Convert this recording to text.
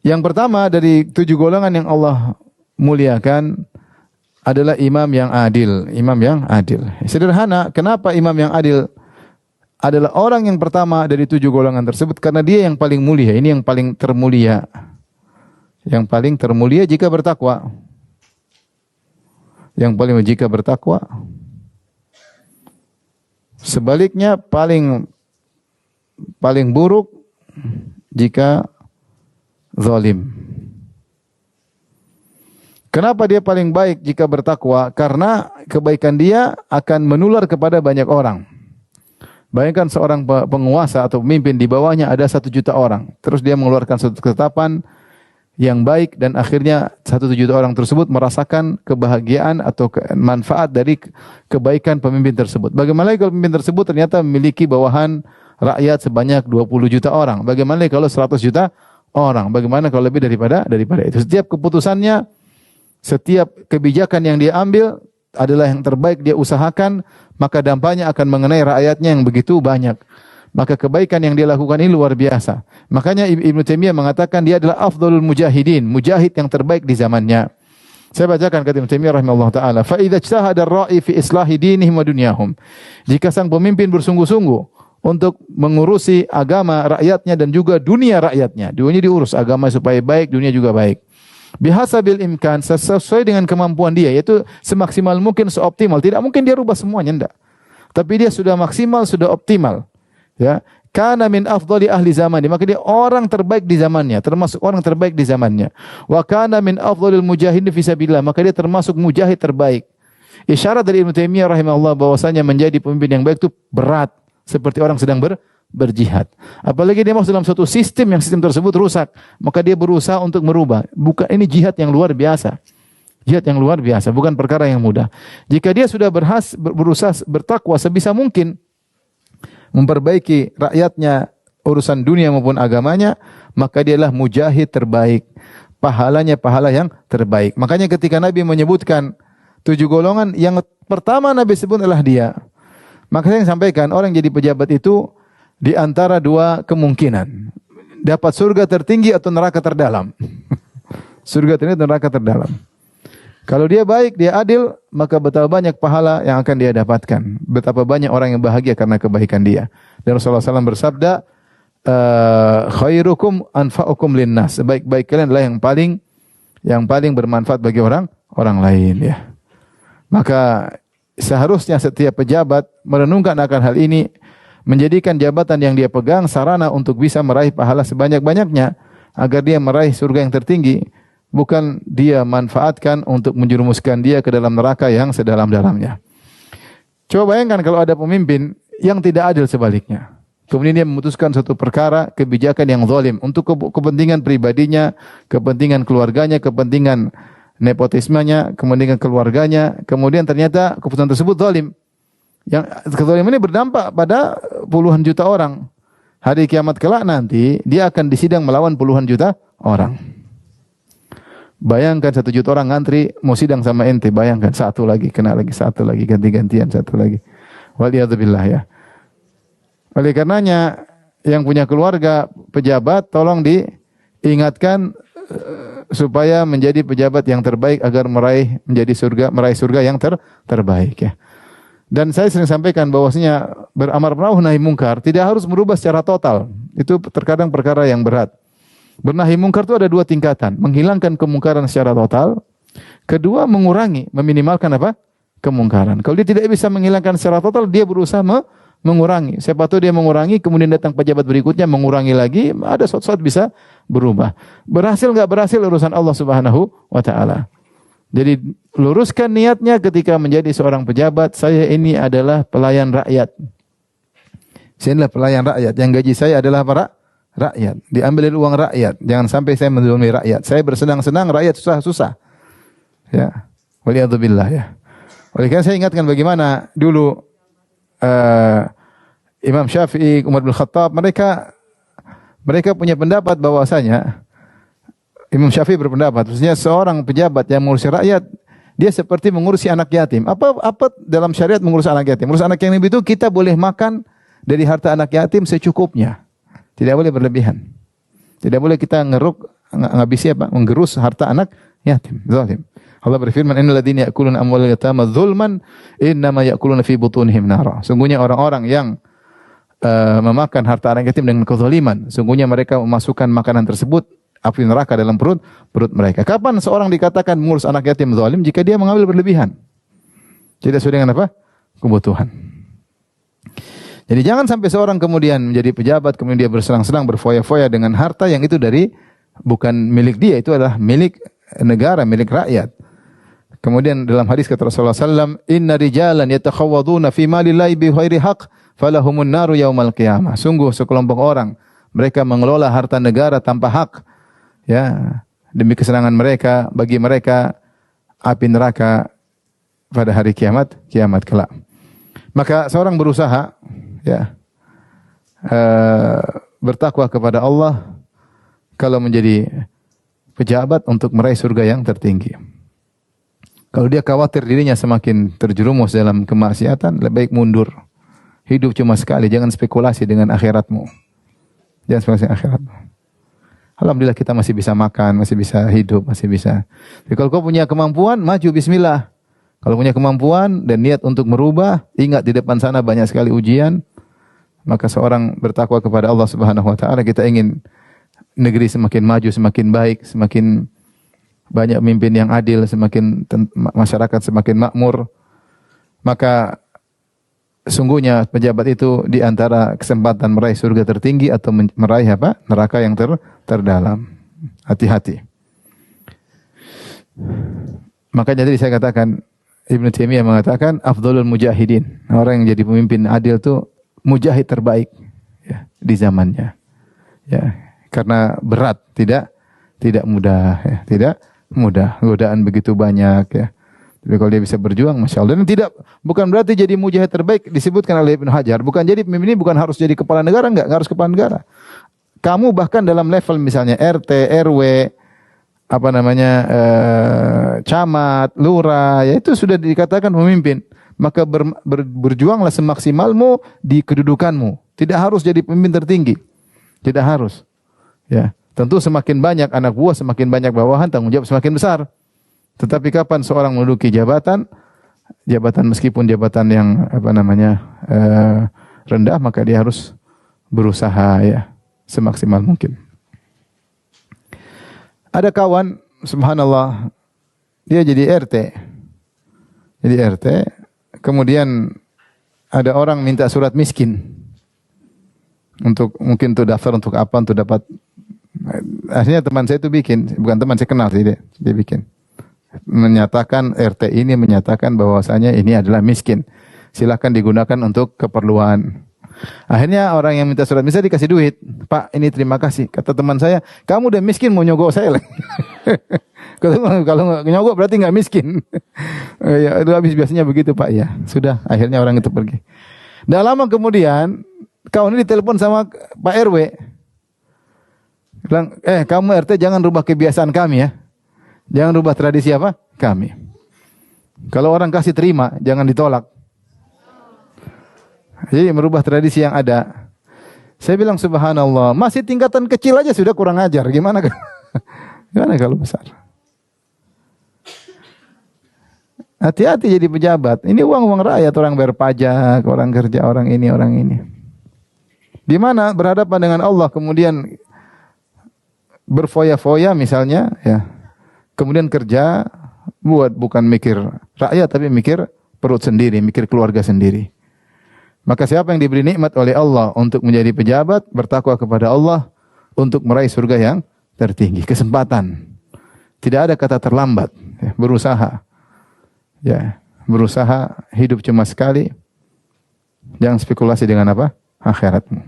Yang pertama dari 7 golongan yang Allah muliakan adalah imam yang adil. Imam yang adil. Sederhana, kenapa imam yang adil adalah orang yang pertama dari 7 golongan tersebut? Karena dia yang paling mulia. Ini yang paling termulia. Yang paling termulia jika bertakwa. Yang paling jika bertakwa. Sebaliknya paling buruk jika zalim. Kenapa dia paling baik jika bertakwa? Karena kebaikan dia akan menular kepada banyak orang. Bayangkan seorang penguasa atau pemimpin, di bawahnya ada 1 juta orang. Terus dia mengeluarkan suatu ketetapan yang baik dan akhirnya 1 juta orang tersebut merasakan kebahagiaan atau manfaat dari kebaikan pemimpin tersebut. Bagaimana kalau pemimpin tersebut ternyata memiliki bawahan rakyat sebanyak 20 juta orang? Bagaimana kalau 100 juta orang? Bagaimana kalau lebih daripada itu? Setiap keputusannya, setiap kebijakan yang dia ambil adalah yang terbaik dia usahakan, maka dampaknya akan mengenai rakyatnya yang begitu banyak. Maka kebaikan yang dia lakukan ini luar biasa. Makanya Ibnu Taimiyah mengatakan dia adalah afdhalul mujahidin, mujahid yang terbaik di zamannya. Saya bacakan kata Ibnu Taimiyah rahimahullah taala, fa idza ijtahada ar-ra'i fi islahi dinihim wa dunyahum. Jika sang pemimpin bersungguh-sungguh untuk mengurusi agama rakyatnya dan juga dunia rakyatnya. Dunia diurus, agama supaya baik, dunia juga baik. Bihasabil imkan, sesuai dengan kemampuan dia, yaitu semaksimal mungkin, seoptimal. Tidak mungkin dia rubah semuanya, enggak. Tapi dia sudah maksimal, sudah optimal. Ya, kana min afdali ahli zamani, maka dia orang terbaik di zamannya, termasuk orang terbaik di zamannya. Wa kana min afdhalil mujahidin fi sabilillah, maka dia termasuk mujahid terbaik. Isyarat dari Ibnu Taimiyah rahimahullah bahwasanya menjadi pemimpin yang baik itu berat, seperti orang sedang berjihad. Apalagi dia masuk dalam suatu sistem yang sistem tersebut rusak, maka dia berusaha untuk merubah. Bukan, ini jihad yang luar biasa. Jihad yang luar biasa, bukan perkara yang mudah. Jika dia sudah berusaha bertakwa sebisa mungkin memperbaiki rakyatnya, urusan dunia maupun agamanya, maka dia adalah mujahid terbaik. Pahalanya pahala yang terbaik. Makanya ketika Nabi menyebutkan 7 golongan, yang pertama Nabi sebut adalah dia. Maka saya sampaikan, orang jadi pejabat itu di antara 2 kemungkinan. Dapat surga tertinggi atau neraka terdalam. Surga tertinggi atau neraka terdalam. Kalau dia baik, dia adil, maka betapa banyak pahala yang akan dia dapatkan. Betapa banyak orang yang bahagia karena kebaikan dia. Dan Rasulullah SAW bersabda, khairukum anfa'ukum linnas. Sebaik-baik kalian adalah yang paling bermanfaat bagi orang lain. Ya. Maka seharusnya setiap pejabat merenungkan akan hal ini, menjadikan jabatan yang dia pegang sarana untuk bisa meraih pahala sebanyak-banyaknya, agar dia meraih surga yang tertinggi, bukan dia manfaatkan untuk menjerumuskan dia ke dalam neraka yang sedalam-dalamnya. Coba bayangkan kalau ada pemimpin yang tidak adil sebaliknya. Kemudian dia memutuskan suatu perkara, kebijakan yang zalim untuk kepentingan pribadinya, kepentingan keluarganya, kepentingan nepotismenya, kepentingan keluarganya, kemudian ternyata keputusan tersebut zalim. Yang kezaliman ini berdampak pada puluhan juta orang. Hari kiamat kelak nanti dia akan disidang melawan puluhan juta orang. Bayangkan 1 juta orang ngantri mau sidang sama ente, bayangkan satu lagi kena lagi, satu lagi ganti-gantian, satu lagi. Waliyadzubillah ya. Oleh karenanya yang punya keluarga pejabat tolong diingatkan supaya menjadi pejabat yang terbaik agar meraih surga yang terbaik ya. Dan saya sering sampaikan bahwasanya beramar ma'ruf nahi mungkar tidak harus merubah secara total. Itu terkadang perkara yang berat. Bernahi mungkar itu ada 2 tingkatan. Menghilangkan kemungkaran secara total. Kedua, mengurangi, meminimalkan apa? Kemungkaran. Kalau dia tidak bisa menghilangkan secara total, dia berusaha mengurangi. Siapa tahu dia mengurangi, kemudian datang pejabat berikutnya mengurangi lagi, ada suatu saat bisa berubah. Berhasil enggak berhasil urusan Allah Subhanahu wa taala. Jadi luruskan niatnya ketika menjadi seorang pejabat, saya ini adalah pelayan rakyat. Saya adalah pelayan rakyat, yang gaji saya adalah para rakyat. Diambil dari uang rakyat, jangan sampai saya menzalimi rakyat. Saya bersenang-senang, rakyat susah-susah. Ya. Waliyadzubillah ya. Oleh karena saya ingatkan bagaimana dulu Imam Syafi'i, Umar bin Khattab, mereka punya pendapat bahwasanya Imam Syafi'i berpendapat, maksudnya seorang pejabat yang mengurusi rakyat, dia seperti mengurusi anak yatim. Apa dalam syariat mengurus anak yatim? Mengurus anak yatim itu kita boleh makan dari harta anak yatim secukupnya. Tidak boleh berlebihan. Tidak boleh kita ngeruk ngabisi apa? Menggerus harta anak yatim, zalim. Allah berfirman, "Innal ladzina ya'kuluna amwalal yatama dzulman, innama ya'kuluna fi butunihim nara." Sungguhnya orang-orang yang memakan harta anak yatim dengan kezaliman, sungguhnya mereka memasukkan makanan tersebut api neraka dalam perut mereka. Kapan seorang dikatakan mengurus anak yatim zalim? Jika dia mengambil berlebihan. Tidak sesuai dengan apa? Kebutuhan. Jadi jangan sampai seorang kemudian menjadi pejabat, kemudian dia bersenang-senang berfoya-foya dengan harta yang itu bukan milik dia, itu adalah milik negara, milik rakyat. Kemudian dalam hadis kata Rasulullah SAW, "Inna rijalan yatakhawaduna fi malillahi bi ghairi haqq, falahumun naru yaumal qiyamah." Sungguh sekelompok orang, mereka mengelola harta negara tanpa hak. Ya, demi kesenangan mereka, bagi mereka api neraka pada hari kiamat kelak. Maka seorang berusaha ya bertakwa kepada Allah kalau menjadi pejabat untuk meraih surga yang tertinggi. Kalau dia khawatir dirinya semakin terjerumus dalam kemaksiatan, lebih baik mundur. Hidup cuma sekali, jangan spekulasi dengan akhiratmu. Jangan spekulasi dengan akhiratmu. Alhamdulillah kita masih bisa makan, masih bisa hidup, masih bisa. Jadi kalau kau punya kemampuan, maju bismillah. Kalau punya kemampuan dan niat untuk merubah, ingat di depan sana banyak sekali ujian. Maka seorang bertakwa kepada Allah Subhanahu wa taala, kita ingin negeri semakin maju, semakin baik, semakin banyak pemimpin yang adil, semakin masyarakat semakin makmur. Maka sungguhnya pejabat itu di antara kesempatan meraih surga tertinggi atau meraih apa? Neraka yang terdalam. Hati-hati. Makanya tadi saya katakan, Ibnu Taimiyah mengatakan afdhalul mujahidin. Orang yang jadi pemimpin adil itu mujahid terbaik ya, di zamannya. Ya, karena berat, tidak mudah ya, tidak mudah. Godaan begitu banyak ya. Tapi kalau dia bisa berjuang, masya Allah. Dan bukan berarti jadi mujahid terbaik disebutkan oleh Ibnu Hajar. Bukan jadi pemimpin ini bukan harus jadi kepala negara, enggak harus kepala negara. Kamu bahkan dalam level misalnya RT, RW, camat, lurah, ya itu sudah dikatakan pemimpin. Maka berjuanglah semaksimalmu di kedudukanmu. Tidak harus jadi pemimpin tertinggi. Tidak harus. Ya, tentu semakin banyak anak buah, semakin banyak bawahan, tanggung jawab semakin besar. Tetapi kapan seorang menduduki jabatan meskipun jabatan yang rendah, maka dia harus berusaha ya semaksimal mungkin. Ada kawan, subhanallah, dia jadi RT. Jadi RT, kemudian ada orang minta surat miskin. Mungkin untuk daftar untuk apa, untuk dapat. Akhirnya teman saya itu bikin, bukan teman saya kenal sih, dia bikin. Menyatakan RT ini menyatakan bahwasanya ini adalah miskin. Silakan digunakan untuk keperluan. Akhirnya orang yang minta surat miskin dikasih duit. Pak, ini terima kasih. Kata teman saya, kamu udah miskin mau nyogok saya lagi. Kalau nyogok berarti nggak miskin. Ya, udah habis biasanya begitu Pak. Ya, sudah. Akhirnya orang itu pergi. Dah lama kemudian, kawan ini ditelepon sama Pak RW. Bilang, kamu RT jangan rubah kebiasaan kami ya. Jangan rubah tradisi apa? Kami. Kalau orang kasih terima, jangan ditolak. Jadi merubah tradisi yang ada. Saya bilang subhanallah, masih tingkatan kecil aja sudah kurang ajar. Gimana kalau besar? Hati-hati jadi pejabat. Ini uang rakyat, orang bayar pajak, orang kerja, orang ini. Di mana berhadapan dengan Allah kemudian berfoya-foya misalnya, ya. Kemudian kerja bukan mikir rakyat tapi mikir perut sendiri, mikir keluarga sendiri. Maka siapa yang diberi nikmat oleh Allah untuk menjadi pejabat, bertakwa kepada Allah untuk meraih surga yang tertinggi, kesempatan. Tidak ada kata terlambat, ya, berusaha. Ya, berusaha, hidup cuma sekali. Jangan spekulasi dengan apa? Akhiratmu.